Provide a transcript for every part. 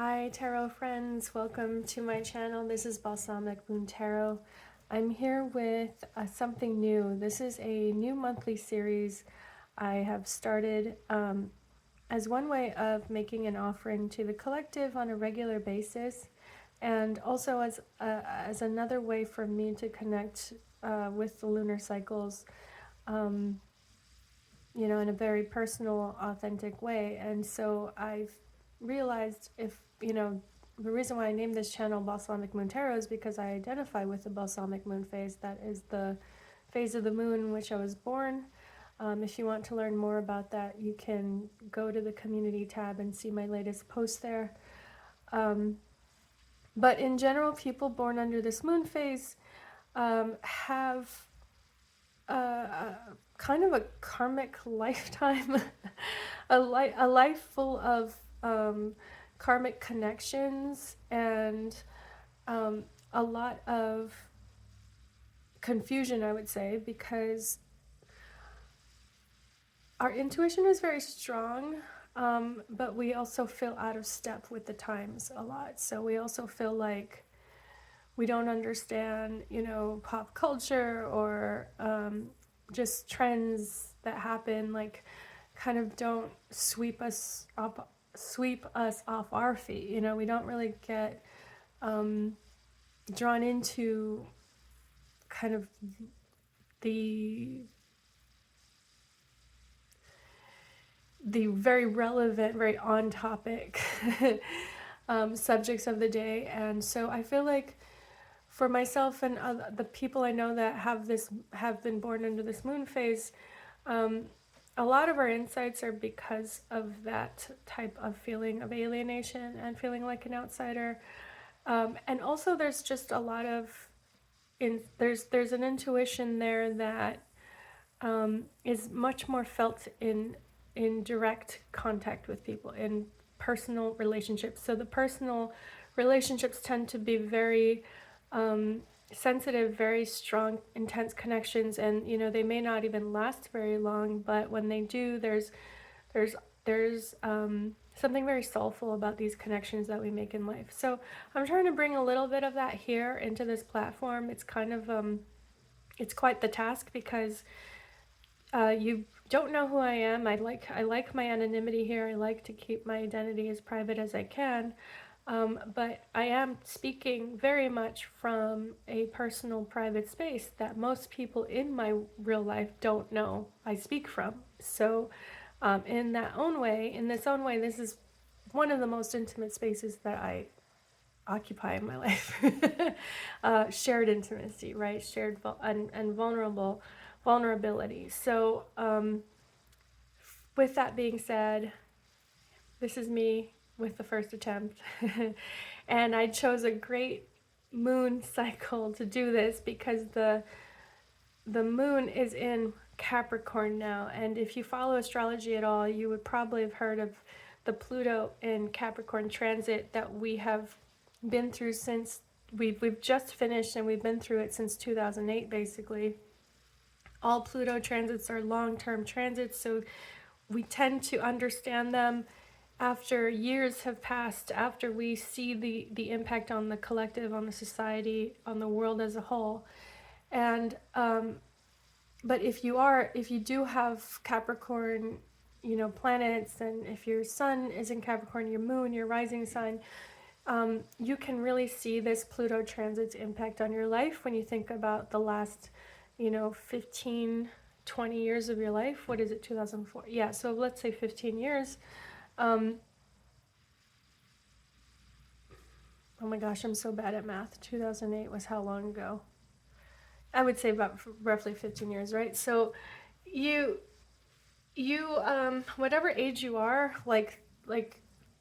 Hi tarot friends, welcome to my channel. This is Balsamic Moon Tarot. I'm here with something new. This is a new monthly series I have started as one way of making an offering to the collective on a regular basis, and also as another way for me to connect with the lunar cycles, in a very personal, authentic way. And so I've realized the reason why I named this channel Balsamic Moon Tarot is because I identify with the balsamic moon phase. That is the phase of the moon in which I was born. If you want to learn more about that, you can go to the community tab and see my latest post there. But in general, people born under this moon phase have kind of a karmic lifetime, a life full of karmic connections and a lot of confusion, I would say, because our intuition is very strong, but we also feel out of step with the times a lot. So we also feel like we don't understand, pop culture or just trends that happen, like kind of don't sweep us off our feet. We don't really get drawn into kind of the very relevant, very on topic subjects of the day. And so I feel like for myself and the people I know that have been born into this moon phase, a lot of our insights are because of that type of feeling of alienation and feeling like an outsider. And also there's just a lot of, there's an intuition there that is much more felt in direct contact with people, in personal relationships. So the personal relationships tend to be very sensitive, very strong, intense connections, and they may not even last very long, but when they do, there's something very soulful about these connections that we make in life. So I'm trying to bring a little bit of that here into this platform. It's kind of it's quite the task because you don't know who I am. I like my anonymity here. I like to keep my identity as private as I can. But I am speaking very much from a personal, private space that most people in my real life don't know I speak from. So in this own way, this is one of the most intimate spaces that I occupy in my life. Shared intimacy, right? Shared and vulnerability. So with that being said, this is me with the first attempt. And I chose a great moon cycle to do this because the moon is in Capricorn now. And if you follow astrology at all, you would probably have heard of the Pluto in Capricorn transit that we have been through since we've just finished, and we've been through it since 2008 basically. All Pluto transits are long-term transits, so we tend to understand them after years have passed, after we see the impact on the collective, on the society, on the world as a whole. And but if you do have Capricorn, planets, and if your sun is in Capricorn, your moon, your rising sign, you can really see this Pluto transit's impact on your life when you think about the last 15, 20 years of your life. What is it, 2004? Yeah, so let's say 15 years. Oh my gosh, I'm so bad at math. 2008 was how long ago? I would say about roughly 15 years, right? So you whatever age you are, like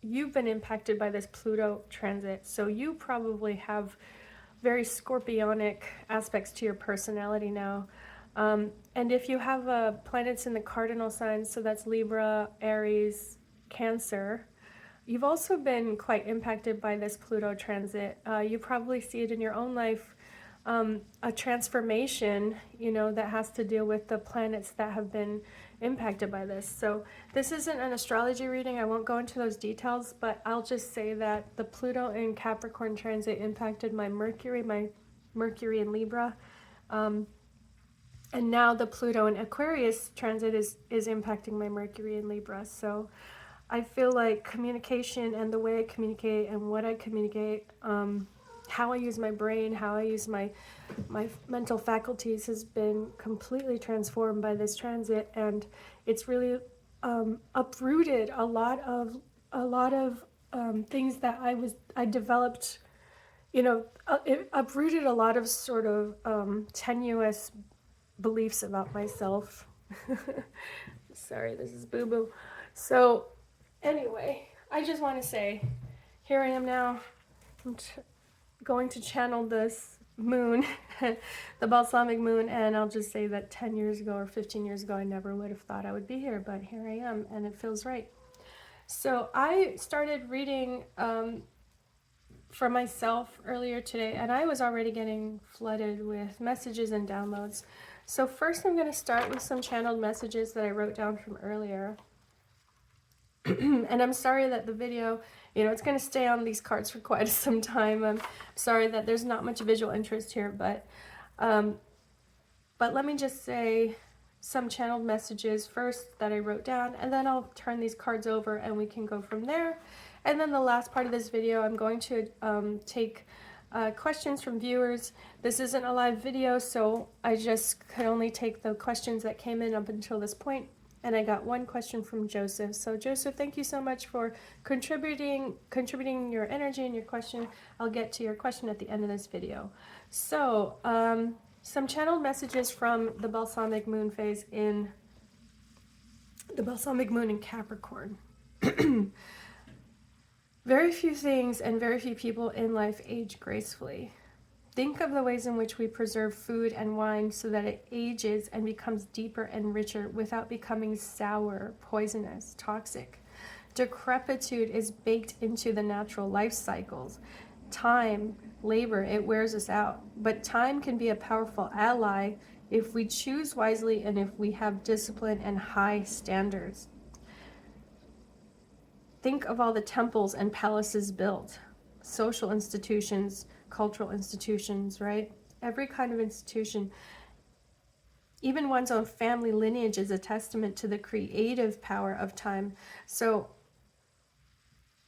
you've been impacted by this Pluto transit. So you probably have very scorpionic aspects to your personality now. And if you have planets in the cardinal signs, so that's Libra, Aries, Cancer, you've also been quite impacted by this Pluto transit. You probably see it in your own life, a transformation, that has to deal with the planets that have been impacted by this. So this isn't an astrology reading. I won't go into those details, but I'll just say that the Pluto in Capricorn transit impacted my Mercury in Libra. And now the Pluto in Aquarius transit is impacting my Mercury in Libra. So I feel like communication and the way I communicate and what I communicate, how I use my brain, how I use my mental faculties has been completely transformed by this transit, and it's really uprooted a lot of things that I developed. It uprooted a lot of sort of tenuous beliefs about myself. Sorry, this is boo boo. So anyway, I just want to say, here I am now. I'm going to channel this moon, the Balsamic Moon, and I'll just say that 10 years ago or 15 years ago, I never would have thought I would be here, but here I am, and it feels right. So I started reading for myself earlier today, and I was already getting flooded with messages and downloads. So first I'm going to start with some channeled messages that I wrote down from earlier. And I'm sorry that the video, it's going to stay on these cards for quite some time. I'm sorry that there's not much visual interest here, but let me just say some channeled messages first that I wrote down, and then I'll turn these cards over and we can go from there. And then the last part of this video, I'm going to take questions from viewers. This isn't a live video, so I just could only take the questions that came in up until this point. And I got one question from Joseph. So Joseph, thank you so much for contributing your energy and your question. I'll get to your question at the end of this video. So some channeled messages from the Balsamic Moon phase in the Balsamic Moon in Capricorn. Very few things and very few people in life age gracefully. Think of the ways in which we preserve food and wine so that it ages and becomes deeper and richer without becoming sour, poisonous, toxic. Decrepitude is baked into the natural life cycles. Time, labor, it wears us out. But time can be a powerful ally if we choose wisely and if we have discipline and high standards. Think of all the temples and palaces built, social institutions, cultural institutions, right? Every kind of institution, even one's own family lineage, is a testament to the creative power of time. So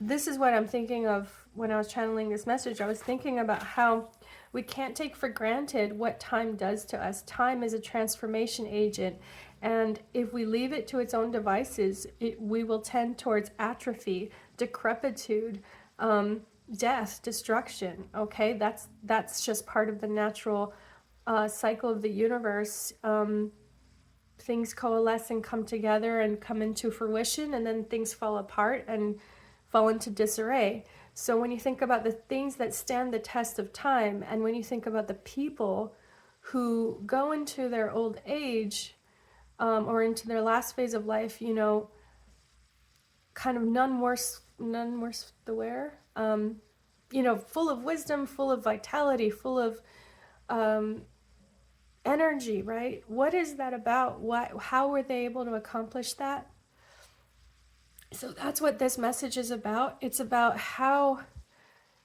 this is what I'm thinking of when I was channeling this message. I was thinking about how we can't take for granted what time does to us. Time is a transformation agent, and if we leave it to its own devices, we will tend towards atrophy, decrepitude, death, destruction. Okay, that's just part of the natural cycle of the universe. Things coalesce and come together and come into fruition, and then things fall apart and fall into disarray. So when you think about the things that stand the test of time, and when you think about the people who go into their old age or into their last phase of life, kind of none worse the wear, full of wisdom, full of vitality, full of energy, right? What is that about? How were they able to accomplish that? So that's what this message is about. It's about how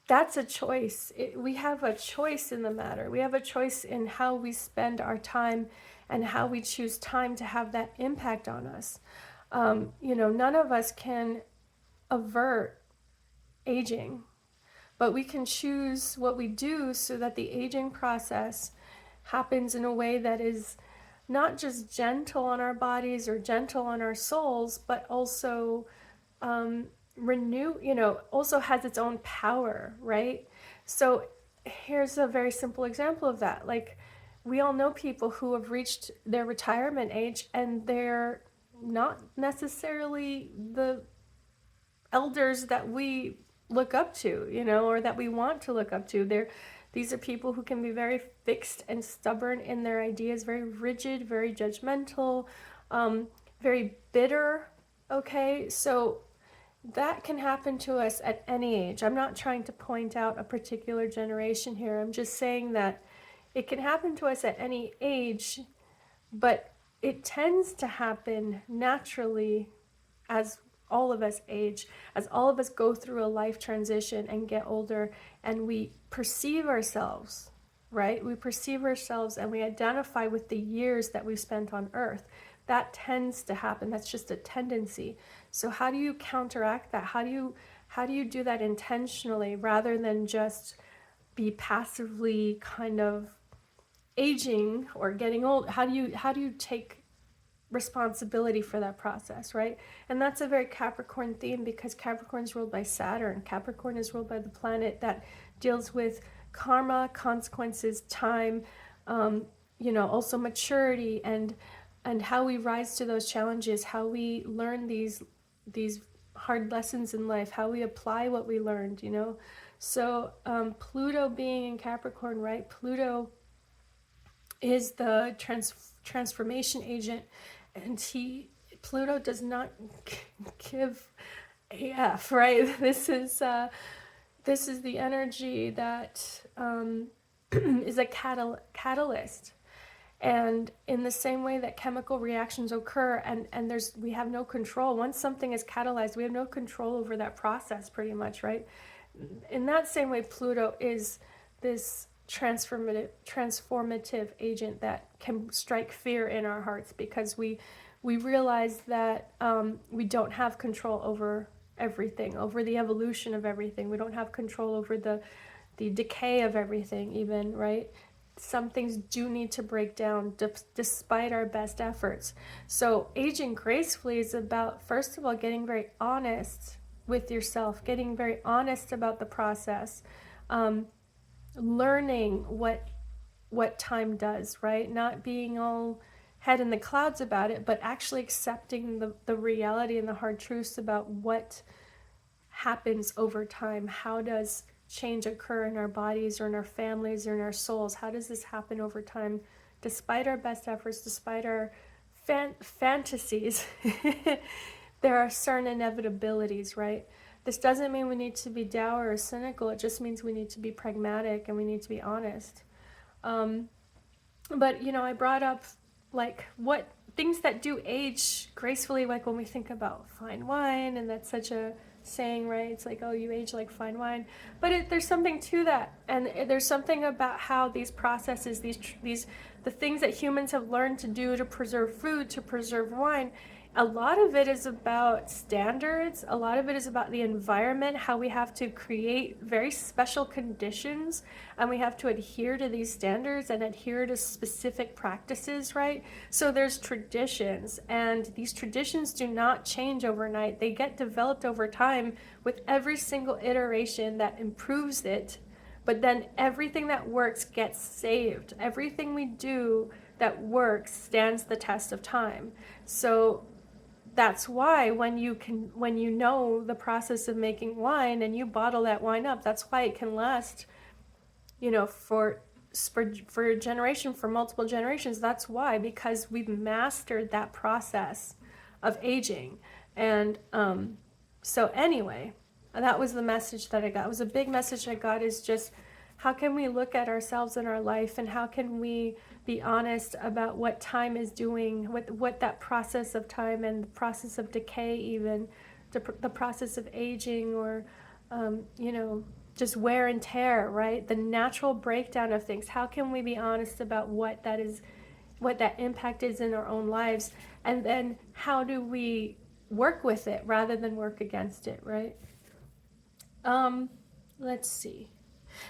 that's a choice. We have a choice in the matter. We have a choice in how we spend our time and how we choose time to have that impact on us. None of us can avert aging, but we can choose what we do so that the aging process happens in a way that is not just gentle on our bodies or gentle on our souls, but also also has its own power, right? So here's a very simple example of that. Like, we all know people who have reached their retirement age and they're not necessarily the elders that we look up to, or that we want to look up to. These are people who can be very fixed and stubborn in their ideas, very rigid, very judgmental, very bitter, okay? So that can happen to us at any age. I'm not trying to point out a particular generation here. I'm just saying that it can happen to us at any age, but it tends to happen naturally as all of us age, as all of us go through a life transition and get older, and we perceive ourselves, right? We perceive ourselves and we identify with the years that we've spent on earth. That tends to happen. That's just a tendency. So how do you counteract that? How do you do that intentionally rather than just be passively kind of aging or getting old? How do you take responsibility for that process, right? And that's a very Capricorn theme, because Capricorn is ruled by Saturn. Capricorn is ruled by the planet that deals with karma, consequences, time, also maturity, and how we rise to those challenges, how we learn these hard lessons in life, how we apply what we learned, So Pluto being in Capricorn, right? Pluto is the transformation agent, and Pluto does not give AF, right? This is the energy that is a catalyst, and in the same way that chemical reactions occur, and we have no control. Once something is catalyzed, we have no control over that process, pretty much, right? In that same way, Pluto is this transformative agent that can strike fear in our hearts, because we realize that we don't have control over everything, over the evolution of everything. We don't have control over the decay of everything, even, right? Some things do need to break down despite our best efforts. So aging gracefully is about, first of all, getting very honest with yourself, getting very honest about the process, learning what time does, right? Not being all head in the clouds about it, but actually accepting the reality and the hard truths about what happens over time. How does change occur in our bodies or in our families or in our souls? How does this happen over time? Despite our best efforts, despite our fantasies, there are certain inevitabilities, right? This doesn't mean we need to be dour or cynical. It just means we need to be pragmatic and we need to be honest. But, I brought up like what things that do age gracefully, like when we think about fine wine, and that's such a saying, right? It's like, oh, you age like fine wine. But there's something to that. And there's something about how these processes, the things that humans have learned to do to preserve food, to preserve wine, a lot of it is about standards. A lot of it is about the environment, how we have to create very special conditions, and we have to adhere to these standards and adhere to specific practices, right? So there's traditions, and these traditions do not change overnight. They get developed over time with every single iteration that improves it. But then everything that works gets saved. Everything we do that works stands the test of time. So that's why when you know the process of making wine and you bottle that wine up, that's why it can last, for a generation, for multiple generations. That's why, because we've mastered that process of aging. And so anyway, that was the message that I got. It was a big message I got, is just how can we look at ourselves in our life, and how can we be honest about what time is doing, what that process of time and the process of decay, even the process of aging, or just wear and tear, right? The natural breakdown of things. How can we be honest about what that impact is in our own lives, and then how do we work with it rather than work against it, right? Let's see.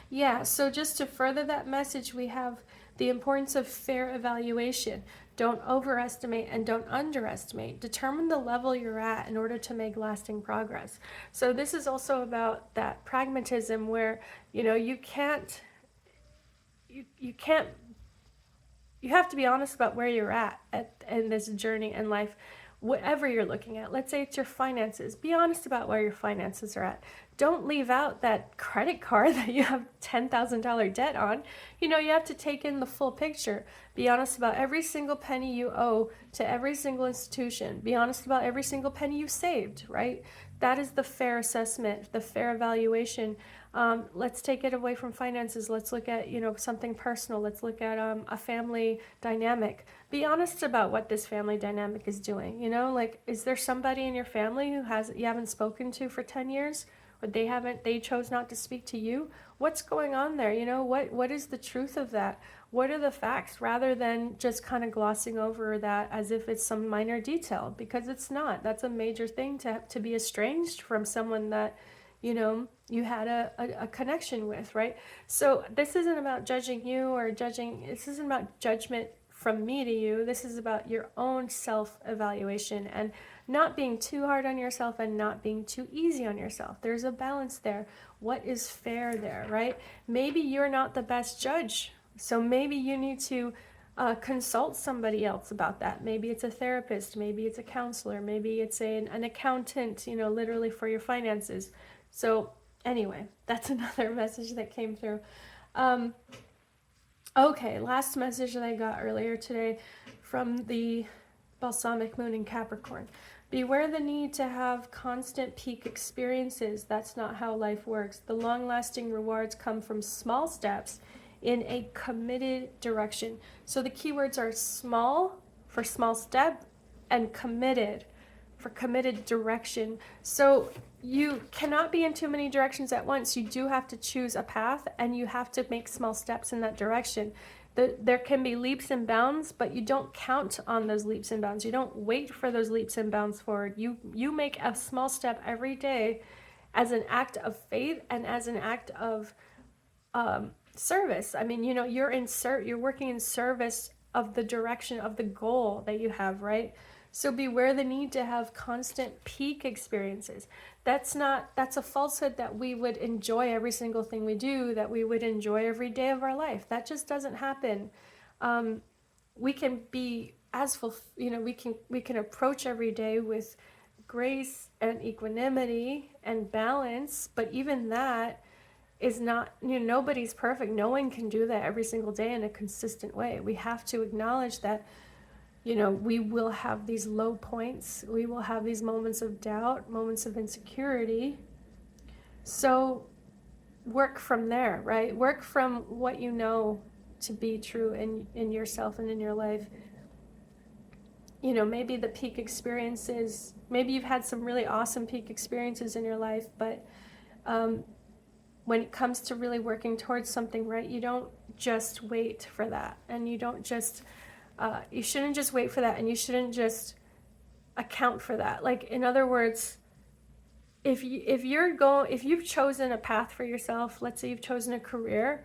Yeah, so just to further that message, we have the importance of fair evaluation. Don't overestimate and don't underestimate. Determine the level you're at in order to make lasting progress. So this is also about that pragmatism where, you have to be honest about where you're at in this journey in life. Whatever you're looking at, let's say it's your finances, be honest about where your finances are at. Don't leave out that credit card that you have $10,000 debt on. You have to take in the full picture. Be honest about every single penny you owe to every single institution. Be honest about every single penny you saved, right? That is the fair assessment, the fair evaluation. Let's take it away from finances. Let's look at, something personal. Let's look at a family dynamic. Be honest about what this family dynamic is doing. Like, is there somebody in your family who you haven't spoken to for 10 years? Or they chose not to speak to you? What's going on there? What is the truth of that? What are the facts, rather than just kind of glossing over that as if it's some minor detail, because it's not. That's a major thing to be estranged from someone that, you had a connection with, right? So this isn't about judging you or this isn't about judgment from me to you. This is about your own self-evaluation and not being too hard on yourself and not being too easy on yourself. There's a balance there. What is fair there, right? Maybe you're not the best judge, so maybe you need to consult somebody else about that. Maybe it's a therapist, maybe it's a counselor, maybe it's an accountant, literally for your finances. So anyway, that's another message that came through. Okay, last message that I got earlier today from the Balsamic Moon in Capricorn. Beware the need to have constant peak experiences. That's not how life works. The long-lasting rewards come from small steps in a committed direction. So the keywords are small for small step and committed for committed direction. So you cannot be in too many directions at once. You do have to choose a path, and you have to make small steps in that direction. There can be leaps and bounds, but you don't count on those leaps and bounds. You don't wait for those leaps and bounds forward. You make a small step every day as an act of faith and as an act of service. I mean, you're working in service of the direction of the goal that you have, right? So beware the need to have constant peak experiences. That's a falsehood that we would enjoy every single thing we do, that we would enjoy every day of our life. That just doesn't happen. We can be we can approach every day with grace and equanimity and balance, but even that is not, nobody's perfect. No one can do that every single day in a consistent way. We have to acknowledge that we will have these low points. We will have these moments of doubt, moments of insecurity. So work from there, right? Work from what you know to be true in yourself and in your life. Maybe the peak experiences, maybe you've had some really awesome peak experiences in your life, but when it comes to really working towards something, right, you don't just wait for that. And you don't just... you shouldn't just wait for that, and you shouldn't just account for that. Like, in other words, if you've chosen a path for yourself, let's say you've chosen a career,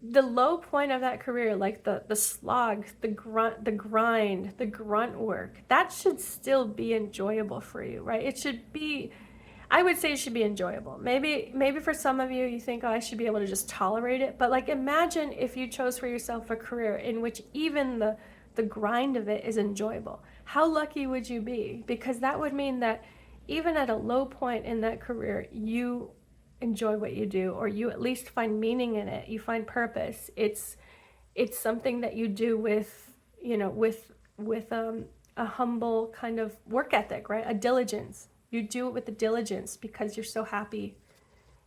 the low point of that career, like the slog, the grind, the grunt work, that should still be enjoyable for you, right? It should be... I would say it should be enjoyable. Maybe for some of you, you think, oh, I should be able to just tolerate it. But like, imagine if you chose for yourself a career in which even the grind of it is enjoyable. How lucky would you be? Because that would mean that even at a low point in that career, you enjoy what you do, or you at least find meaning in it. You find purpose. It's something that you do with a humble kind of work ethic, right? A diligence. You do it with the diligence because you're so happy.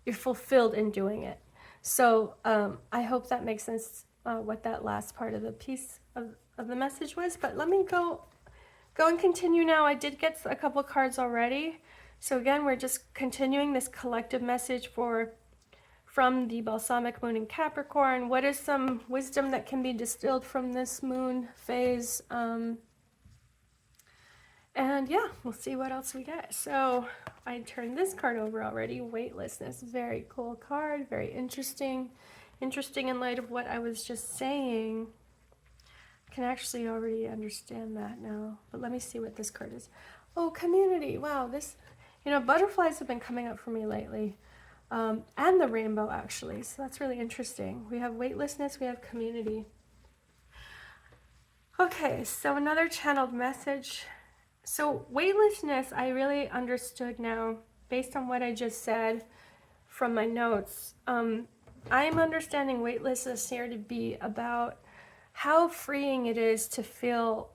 You're fulfilled in doing it. So I hope that makes sense, what that last part of the piece of the message was. But let me go and continue now. I did get a couple cards already. So again, we're just continuing this collective message from the Balsamic Moon in Capricorn. What is some wisdom that can be distilled from this moon phase? And yeah, we'll see what else we get. So I turned this card over already. Weightlessness, very cool card, very interesting. Interesting in light of what I was just saying. I can actually already understand that now. But let me see what this card is. Oh, community. Wow, this, butterflies have been coming up for me lately. And the rainbow, actually. So that's really interesting. We have weightlessness, we have community. Okay, so another channeled message. So weightlessness, I really understood now, based on what I just said from my notes. I'm understanding weightlessness here to be about how freeing it is to feel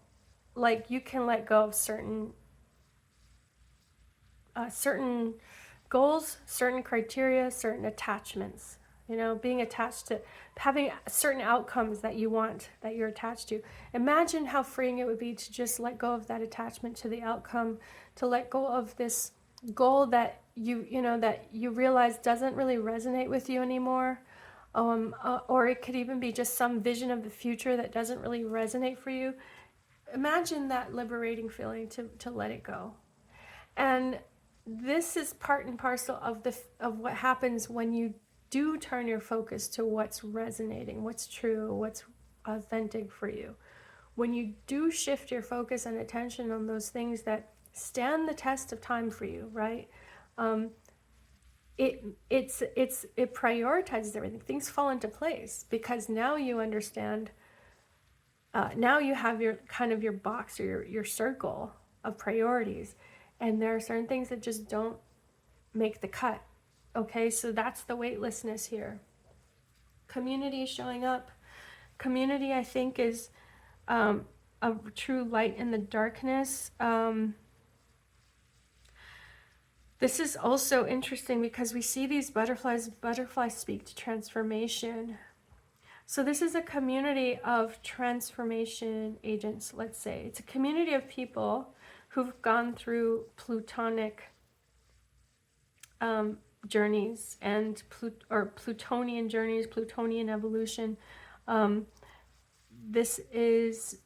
like you can let go of certain goals, certain criteria, certain attachments. You know, being attached to having certain outcomes that you want, that you're attached to. Imagine how freeing it would be to just let go of that attachment to the outcome, to let go of this goal that that you realize doesn't really resonate with you anymore. Or it could even be just some vision of the future that doesn't really resonate for you. Imagine that liberating feeling to let it go. And this is part and parcel of what happens when you do turn your focus to what's resonating, what's true, what's authentic for you. When you do shift your focus and attention on those things that stand the test of time for you, right? It prioritizes everything. Things fall into place because now you understand. Now you have your kind of your box or your circle of priorities, and there are certain things that just don't make the cut. Okay, so that's the weightlessness here. Community is showing up. Community, I think, is a true light in the darkness. This is also interesting because we see these butterflies. Butterflies speak to transformation. So this is a community of transformation agents, let's say. It's a community of people who've gone through Plutonic journeys and Plutonian journeys, Plutonian evolution. This is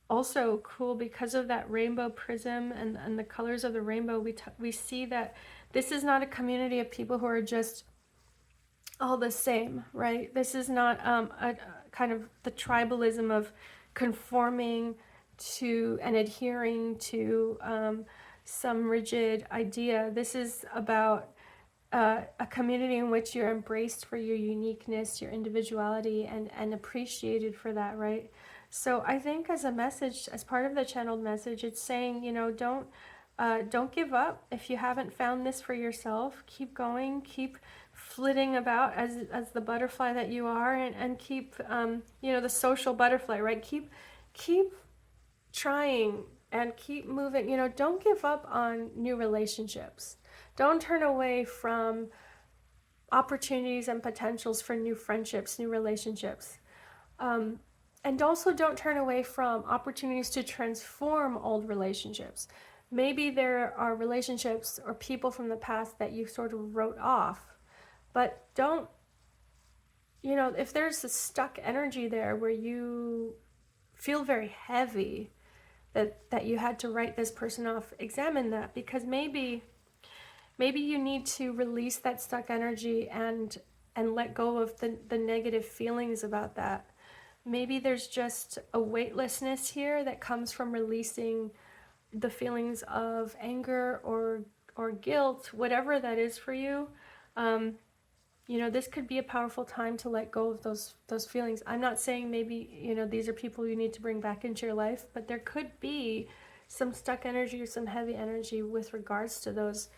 also cool because of that rainbow prism and the colors of the rainbow. We see that this is not a community of people who are just all the same, right? This is not a kind of the tribalism of conforming to and adhering to some rigid idea. This is about a community in which you're embraced for your uniqueness, your individuality, and appreciated for that, right? So I think as a message, as part of the channeled message, it's saying, don't give up if you haven't found this for yourself. Keep going, keep flitting about as the butterfly that you are, and keep the social butterfly, right? Keep trying and keep moving. Don't give up on new relationships. Don't turn away from opportunities and potentials for new friendships, new relationships. And also don't turn away from opportunities to transform old relationships. Maybe there are relationships or people from the past that you sort of wrote off, but don't, if there's a stuck energy there where you feel very heavy that you had to write this person off, examine that, because maybe you need to release that stuck energy and let go of the negative feelings about that. Maybe there's just a weightlessness here that comes from releasing the feelings of anger or guilt, whatever that is for you. This could be a powerful time to let go of those feelings. I'm not saying maybe, these are people you need to bring back into your life, but there could be some stuck energy or some heavy energy with regards to those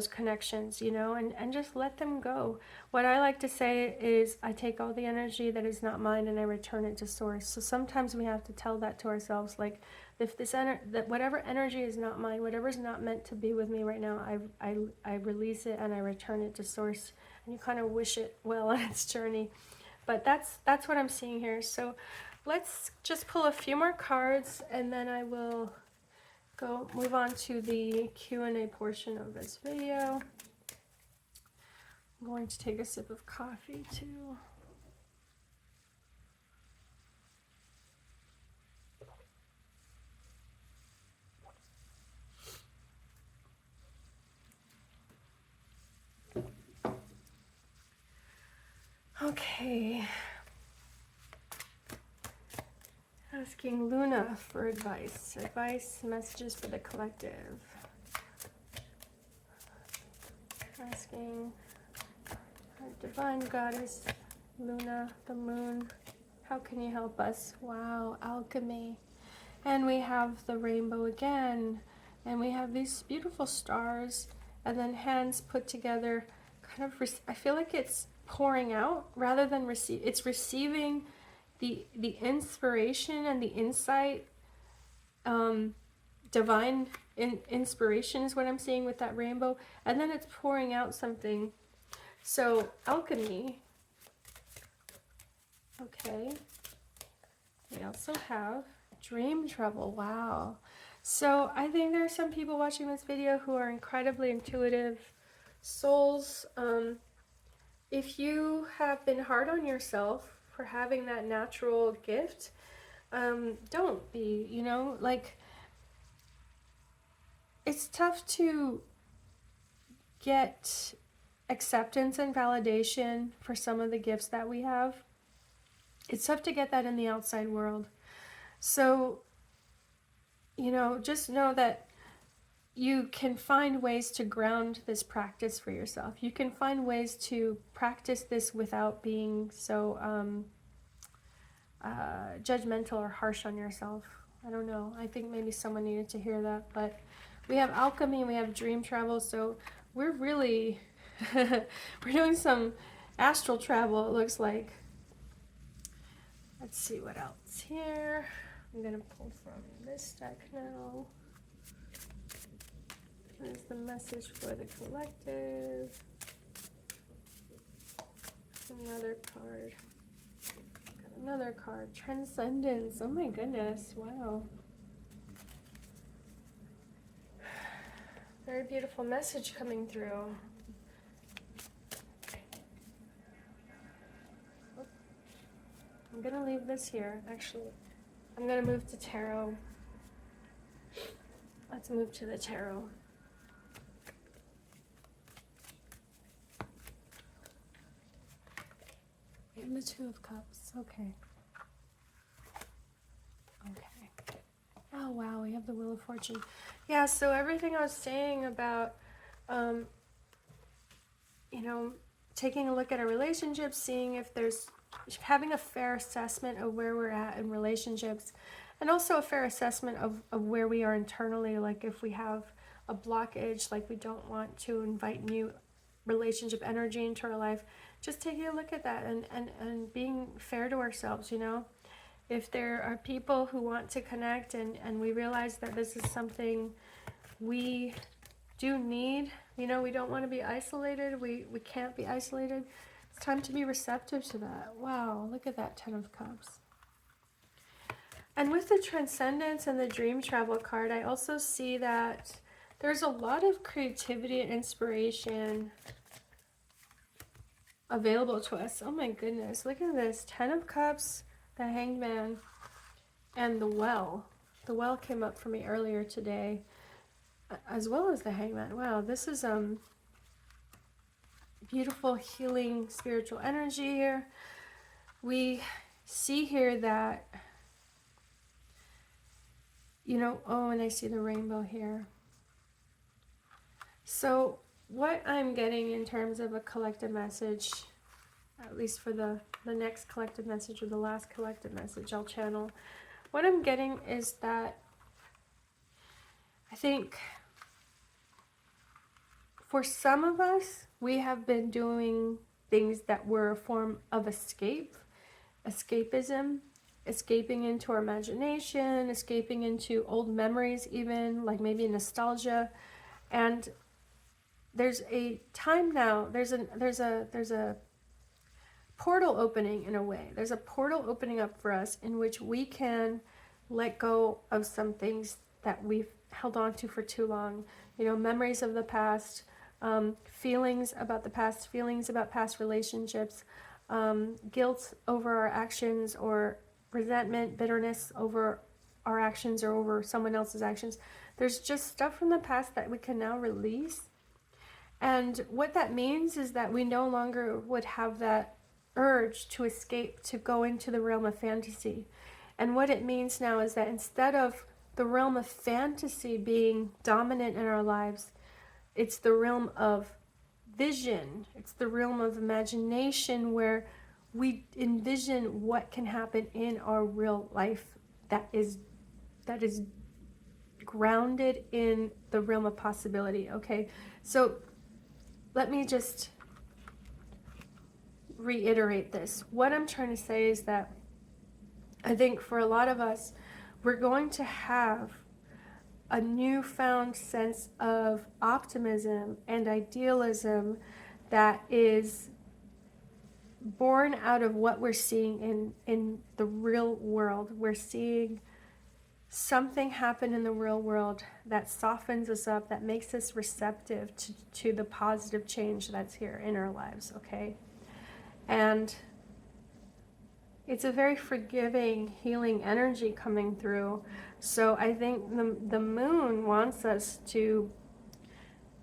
connections, and just let them go. What I like to say is I take all the energy that is not mine and I return it to source. So sometimes we have to tell that to ourselves, like, if that whatever energy is not mine, whatever is not meant to be with me right now, I release it and I return it to source, and you kind of wish it well on its journey. But that's what I'm seeing here. So let's just pull a few more cards and then I will move on to the Q&A portion of this video. I'm going to take a sip of coffee too. Okay. Asking Luna for advice. Messages for the collective. Asking our divine goddess, Luna, the moon, how can you help us? Wow, alchemy. And we have the rainbow again. And we have these beautiful stars. And then hands put together. Kind of, I feel like it's pouring out rather than receive. It's receiving the inspiration and the insight, divine inspiration is what I'm seeing with that rainbow, and then it's pouring out something. So alchemy. Okay. We also have dream trouble. Wow. So I think there are some people watching this video who are incredibly intuitive souls. If you have been hard on yourself for having that natural gift, don't be, you know, like, it's tough to get acceptance and validation for some of the gifts that we have. It's tough to get that in the outside world. So, you know, just know that you can find ways to ground this practice for yourself. You can find ways to practice this without being so judgmental or harsh on yourself. I don't know. I think maybe someone needed to hear that. But we have alchemy and we have dream travel. So we're really, we're doing some astral travel, it looks like. Let's see what else here. I'm going to pull from this deck now. What is the message for the collective? Another card. Got another card. Transcendence. Oh my goodness. Wow. Very beautiful message coming through. I'm going to leave this here, actually. I'm going to move to tarot. Let's move to the tarot. And the Two of Cups. Okay. Okay. Oh, wow. We have the Wheel of Fortune. Yeah, so everything I was saying about, you know, taking a look at our relationships, seeing if there's, having a fair assessment of where we're at in relationships, and also a fair assessment of where we are internally. Like if we have a blockage, like we don't want to invite new relationship energy into our life, just taking a look at that and being fair to ourselves, you know. If there are people who want to connect and we realize that this is something we do need, you know, we don't want to be isolated, we can't be isolated, it's time to be receptive to that. Wow, look at that Ten of Cups. And with the Transcendence and the Dream Travel card, I also see that there's a lot of creativity and inspiration available to us. Oh my goodness, look at this. Ten of Cups, the Hanged Man, and the Well. The Well came up for me earlier today, as well as the Hangman. Wow, this is beautiful healing spiritual energy here. We see here that, you know, oh, and I see the rainbow here. So what I'm getting in terms of a collective message, at least for the next collective message or the last collective message I'll channel, what I'm getting is that I think for some of us, we have been doing things that were a form of escapism, escaping into our imagination, escaping into old memories even, like maybe nostalgia. And there's a time now, there's a portal opening in a way. There's a portal opening up for us in which we can let go of some things that we've held on to for too long. You know, memories of the past, feelings about the past, feelings about past relationships, guilt over our actions, or resentment, bitterness over our actions or over someone else's actions. There's just stuff from the past that we can now release. And what that means is that we no longer would have that urge to escape, to go into the realm of fantasy. And what it means now is that instead of the realm of fantasy being dominant in our lives, it's the realm of vision. It's the realm of imagination where we envision what can happen in our real life that is grounded in the realm of possibility. Okay, so let me just reiterate this. What I'm trying to say is that I think for a lot of us, we're going to have a newfound sense of optimism and idealism that is born out of what we're seeing in the real world. We're seeing something happen in the real world that softens us up, that makes us receptive to the positive change that's here in our lives, okay? And it's a very forgiving, healing energy coming through. So I think the moon wants us to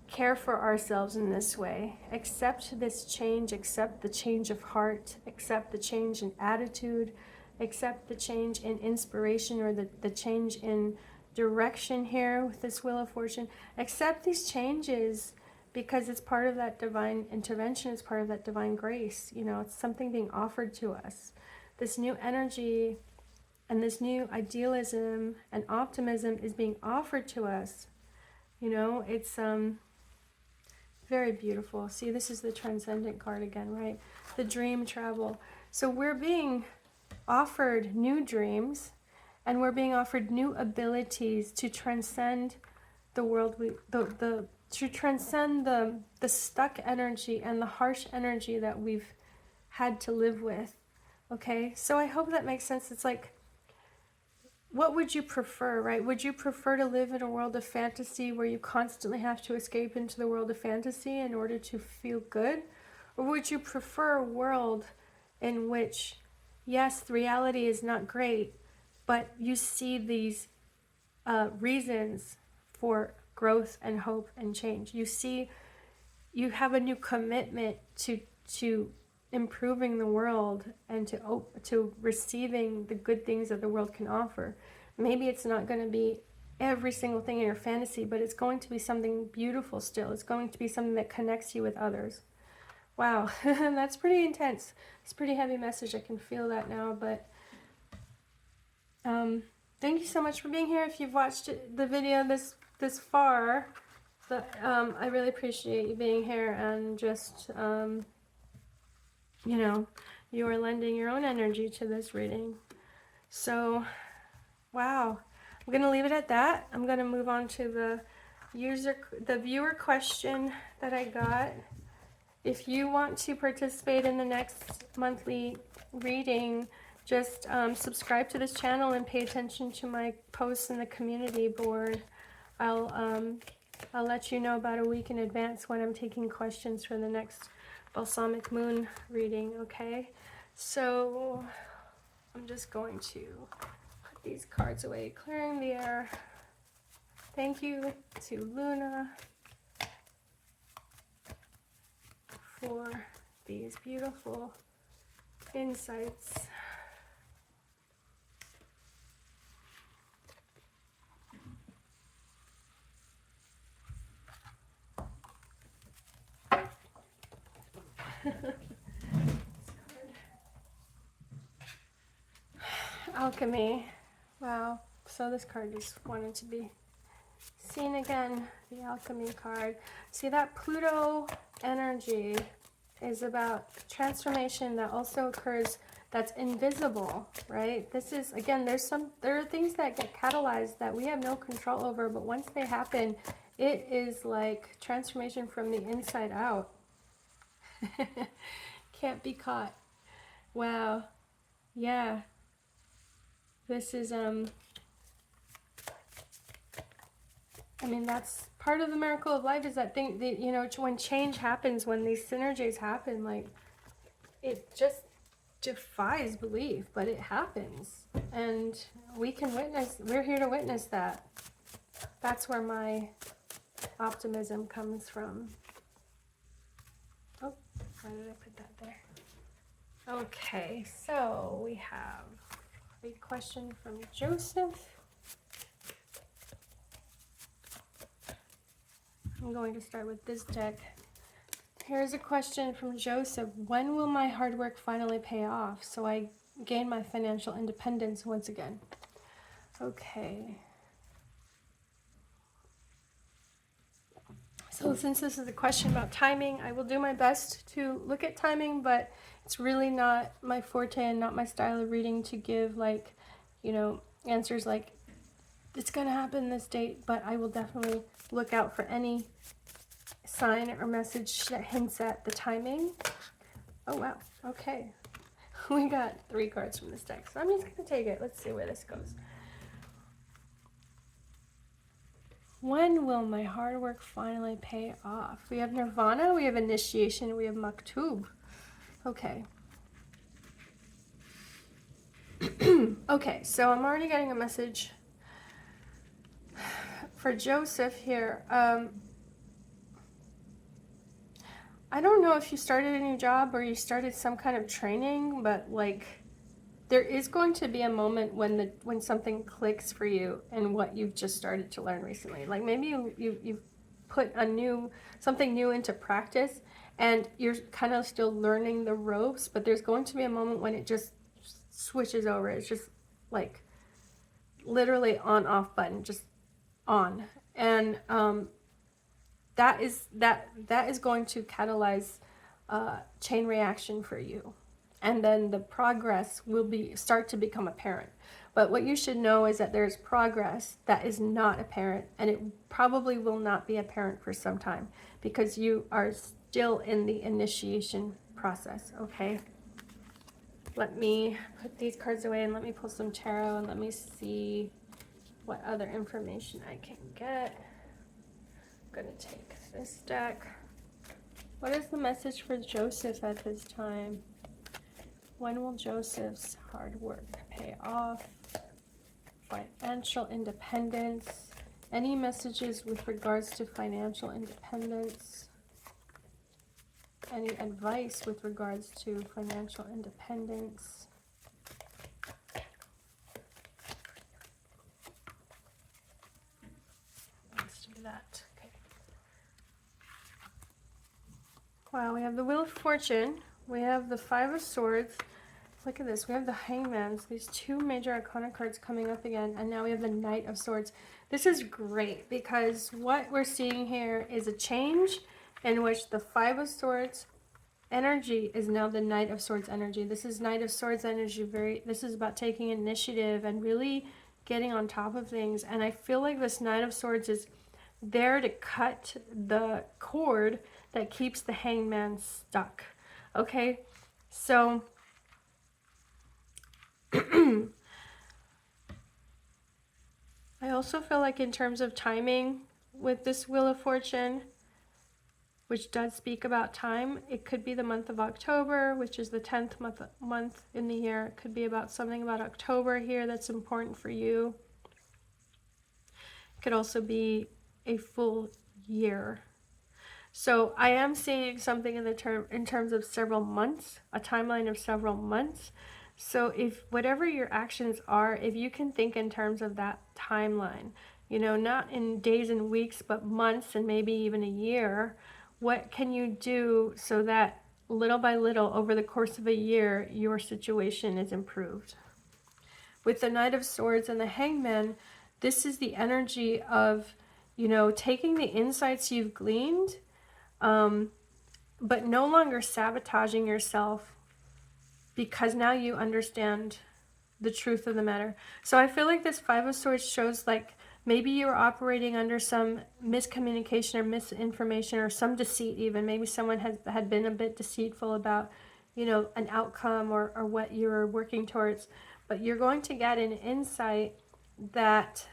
care for ourselves in this way. Accept this change, accept the change of heart, accept the change in attitude, accept the change in inspiration, or the change in direction here with this Wheel of Fortune. Accept these changes because it's part of that divine intervention, it's part of that divine grace. You know, it's something being offered to us. This new energy and this new idealism and optimism is being offered to us. You know, it's very beautiful. See, this is the Transcendent card again, right? The dream travel. So we're being offered new dreams, and we're being offered new abilities to transcend the world, to transcend the stuck energy and the harsh energy that we've had to live with. Okay, so I hope that makes sense. It's like, what would you prefer, right? Would you prefer to live in a world of fantasy where you constantly have to escape into the world of fantasy in order to feel good? Or would you prefer a world in which, yes, the reality is not great, but you see these reasons for growth and hope and change? You see, you have a new commitment to improving the world and to receiving the good things that the world can offer. Maybe it's not going to be every single thing in your fantasy, but it's going to be something beautiful still. It's going to be something that connects you with others. Wow, that's pretty intense. It's a pretty heavy message. I can feel that now, but thank you so much for being here. If you've watched the video this far, I really appreciate you being here and just you know, you are lending your own energy to this reading. So, wow. I'm going to leave it at that. I'm going to move on to the viewer question that I got. If you want to participate in the next monthly reading, just subscribe to this channel and pay attention to my posts in the community board. I'll let you know about a week in advance when I'm taking questions for the next Balsamic Moon reading, okay? So I'm just going to put these cards away, clearing the air. Thank you to Luna for these beautiful insights. Alchemy. Wow. So this card just wanted to be seen again. The Alchemy card. See, that Pluto energy is about transformation that also occurs that's invisible, right? This is, again, there are things that get catalyzed that we have no control over, but once they happen, it is like transformation from the inside out. Can't be caught. Wow. Yeah. This is, I mean, that's part of the miracle of life, is that thing, you know, when change happens, when these synergies happen, like, it just defies belief, but it happens. And we can witness, we're here to witness that. That's where my optimism comes from. Oh, why did I put that there? Okay, so we have a question from Joseph. I'm going to start with this deck. Here's a question from Joseph. When will my hard work finally pay off so I gain my financial independence once again? Okay. So since this is a question about timing, I will do my best to look at timing, but it's really not my forte and not my style of reading to give, like, you know, answers like, it's going to happen this date, but I will definitely look out for any sign or message that hints at the timing. Oh, wow. Okay. We got 3 cards from this deck, so I'm just going to take it. Let's see where this goes. When will my hard work finally pay off? We have Nirvana, we have Initiation, we have Maktub. Okay. Okay, so I'm already getting a message for Joseph here. I don't know if you started a new job or you started some kind of training, but like there is going to be a moment when something clicks for you and what you've just started to learn recently. Like maybe you've put something new into practice and you're kind of still learning the ropes, but there's going to be a moment when it just switches over. It's just like literally on off button, just on. And that is going to catalyze chain reaction for you. And then the progress will start to become apparent. But what you should know is that there's progress that is not apparent, and it probably will not be apparent for some time because you are still in the initiation process, okay? Let me put these cards away and let me pull some tarot and let me see what other information I can get. I'm gonna take this deck. What is the message for Joseph at this time? When will Joseph's hard work pay off? Financial independence. Any messages with regards to financial independence? Any advice with regards to financial independence? Let's do that. Okay. Wow, we have the Wheel of Fortune. We have the Five of Swords. Look at this. We have the Hangman. These 2 major arcana cards coming up again. And now we have the Knight of Swords. This is great because what we're seeing here is a change in which the Five of Swords energy is now the Knight of Swords energy. This is Knight of Swords energy. This is about taking initiative and really getting on top of things. And I feel like this Knight of Swords is there to cut the cord that keeps the Hangman stuck. Okay, so I also feel like in terms of timing with this Wheel of Fortune, which does speak about time, it could be the month of October, which is the 10th month in the year. It could be about something about October here that's important for you. It could also be a full year. So I am seeing something in terms of several months, a timeline of several months. So if whatever your actions are, if you can think in terms of that timeline, you know, not in days and weeks, but months and maybe even a year, what can you do so that little by little over the course of a year, your situation is improved? With the Knight of Swords and the Hangman, this is the energy of, you know, taking the insights you've gleaned, but no longer sabotaging yourself because now you understand the truth of the matter. So I feel like this Five of Swords shows like maybe you were operating under some miscommunication or misinformation or some deceit even. Maybe someone had been a bit deceitful about, you know, an outcome or what you're working towards. But you're going to get an insight that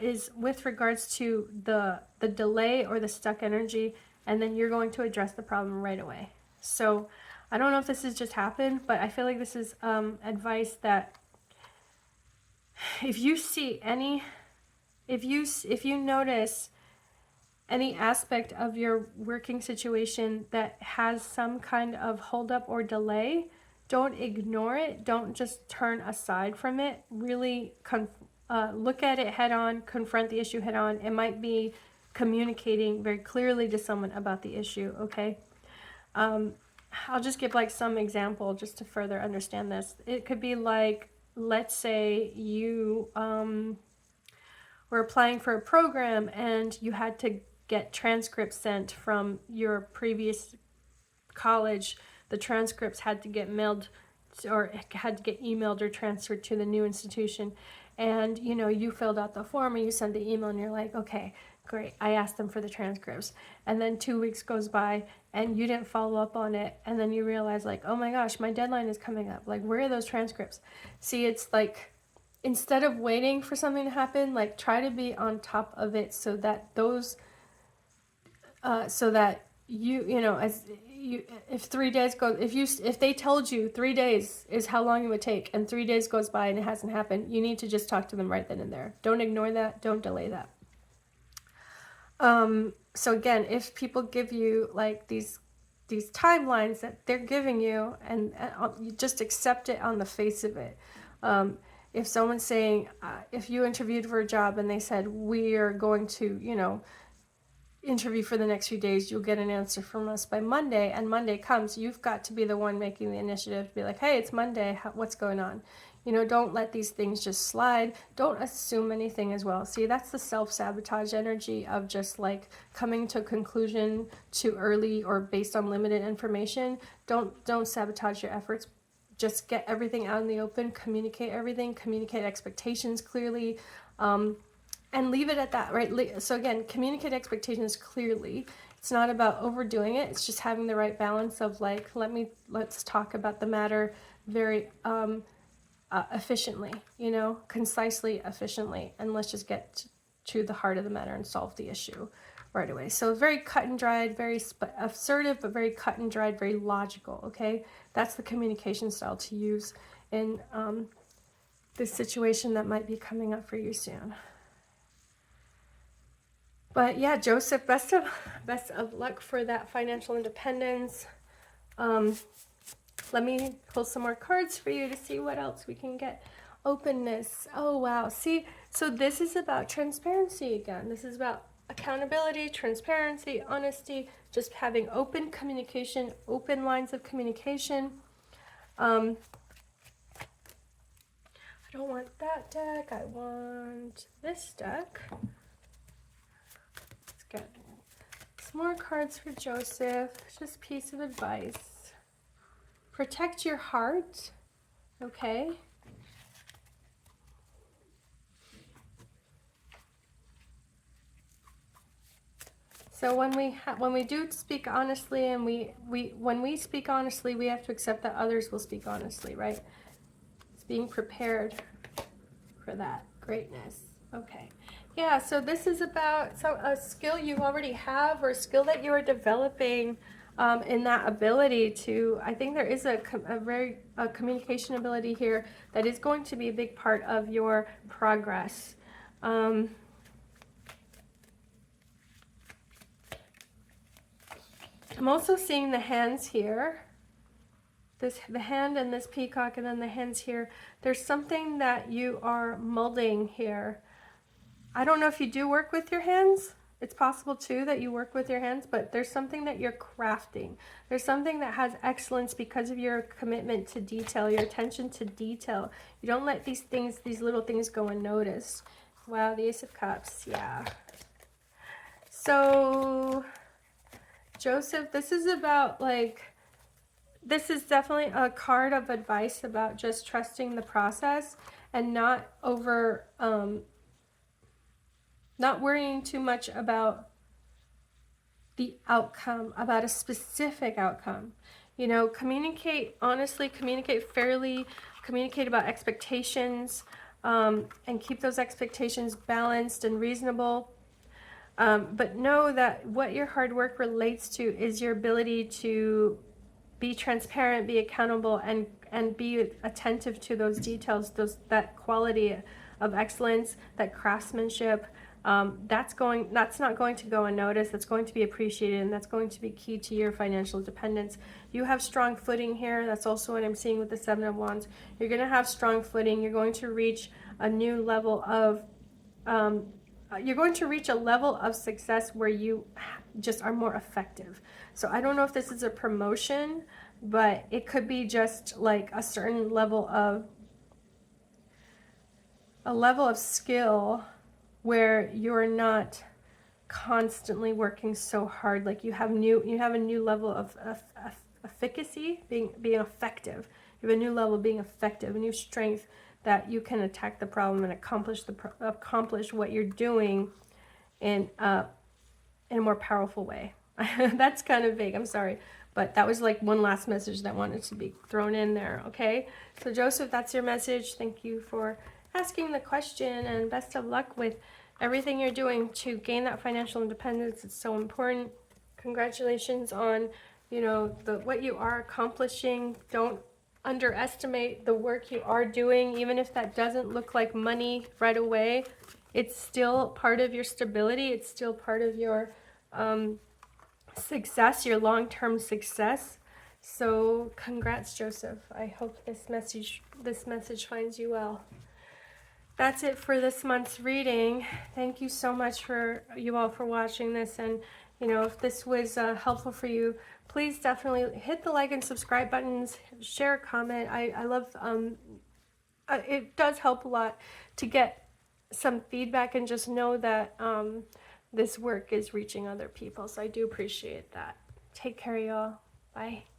is with regards to the delay or the stuck energy, and then you're going to address the problem right away. So I don't know if this has just happened, but I feel like this is advice that if you see any, if you notice any aspect of your working situation that has some kind of holdup or delay, don't ignore it. Don't just turn aside from it. Really look at it head on, confront the issue head on. It might be communicating very clearly to someone about the issue, okay? I'll just give like some example just to further understand this. It could be like, let's say you were applying for a program and you had to get transcripts sent from your previous college. The transcripts had to get mailed or had to get emailed or transferred to the new institution. And, you know, you filled out the form and you send the email and you're like, okay, great. I asked them for the transcripts. And then 2 weeks goes by and you didn't follow up on it. And then you realize like, oh my gosh, my deadline is coming up. Like, where are those transcripts? See, it's like, instead of waiting for something to happen, like try to be on top of it so that those, so that you know, as you, if 3 days go, if they told you 3 days is how long it would take and 3 days goes by and it hasn't happened, you need to just talk to them right then and there. Don't ignore that. Don't delay that. So again, if people give you like these timelines that they're giving you, and you just accept it on the face of it. If someone's saying, if you interviewed for a job and they said, we are going to, you know, interview for the next few days, you'll get an answer from us by Monday, and Monday comes, you've got to be the one making the initiative to be like, hey, it's Monday, what's going on? You know, don't let these things just slide. Don't assume anything as well. See, that's the self-sabotage energy of just like coming to a conclusion too early or based on limited information. Don't sabotage your efforts. Just get everything out in the open, communicate everything, communicate expectations clearly, and leave it at that, right? So again, communicate expectations clearly. It's not about overdoing it. It's just having the right balance of like, let's talk about the matter very efficiently, you know, concisely, efficiently, and let's just get to the heart of the matter and solve the issue right away. So very cut and dried, very assertive, but very cut and dried, very logical, okay? That's the communication style to use in this situation that might be coming up for you soon. But yeah, Joseph, best of luck for that financial independence. Let me pull some more cards for you to see what else we can get. Openness. Oh, wow. See, so this is about transparency again. This is about accountability, transparency, honesty, just having open communication, open lines of communication. I don't want that deck. I want this deck. Let's get some more cards for Joseph. Just piece of advice. Protect your heart, okay? So when we do speak honestly, and when we speak honestly, we have to accept that others will speak honestly, right? It's being prepared for that greatness. Okay. Yeah, so this is about a skill you already have, or a skill that you are developing. In that ability to, I think there is a communication ability here that is going to be a big part of your progress. I'm also seeing the hands here. The hand and this peacock, and then the hands here. There's something that you are molding here. I don't know if you do work with your hands. It's possible too that you work with your hands, but there's something that you're crafting. There's something that has excellence because of your commitment to detail, your attention to detail. You don't let these little things go unnoticed. Wow, the Ace of Cups, yeah. So, Joseph, this is about like, this is definitely a card of advice about just trusting the process and not not worrying too much about the outcome, about a specific outcome. You know, communicate honestly, communicate fairly, communicate about expectations, and keep those expectations balanced and reasonable. But know that what your hard work relates to is your ability to be transparent, be accountable, and be attentive to those details, that quality of excellence, that craftsmanship. That's not going to go unnoticed. That's going to be appreciated, and that's going to be key to your financial independence. You have strong footing here. That's also what I'm seeing with the Seven of Wands. You're going to have strong footing. You're going to reach a new level of you're going to reach a level of success where you just are more effective. So I don't know if this is a promotion, but it could be just like a certain level of skill where you're not constantly working so hard. Like you have a new level of efficacy, being effective. You have a new level of being effective, a new strength that you can attack the problem and accomplish what you're doing in a more powerful way. That's kind of vague, I'm sorry. But that was like one last message that wanted to be thrown in there, okay? So Joseph, that's your message. Thank you for asking the question, and best of luck with everything you're doing to gain that financial independence. It's so important. Congratulations on, you know, what you are accomplishing. Don't underestimate the work you are doing, even if that doesn't look like money right away. It's still part of your stability. It's still part of your success, your long-term success. So congrats, Joseph. I hope this message finds you well. That's it for this month's reading. Thank you so much for you all for watching this, and you know, if this was helpful for you, please definitely hit the like and subscribe buttons, share a comment. I love it does help a lot to get some feedback and just know that this work is reaching other people. So I do appreciate that. Take care, y'all. Bye.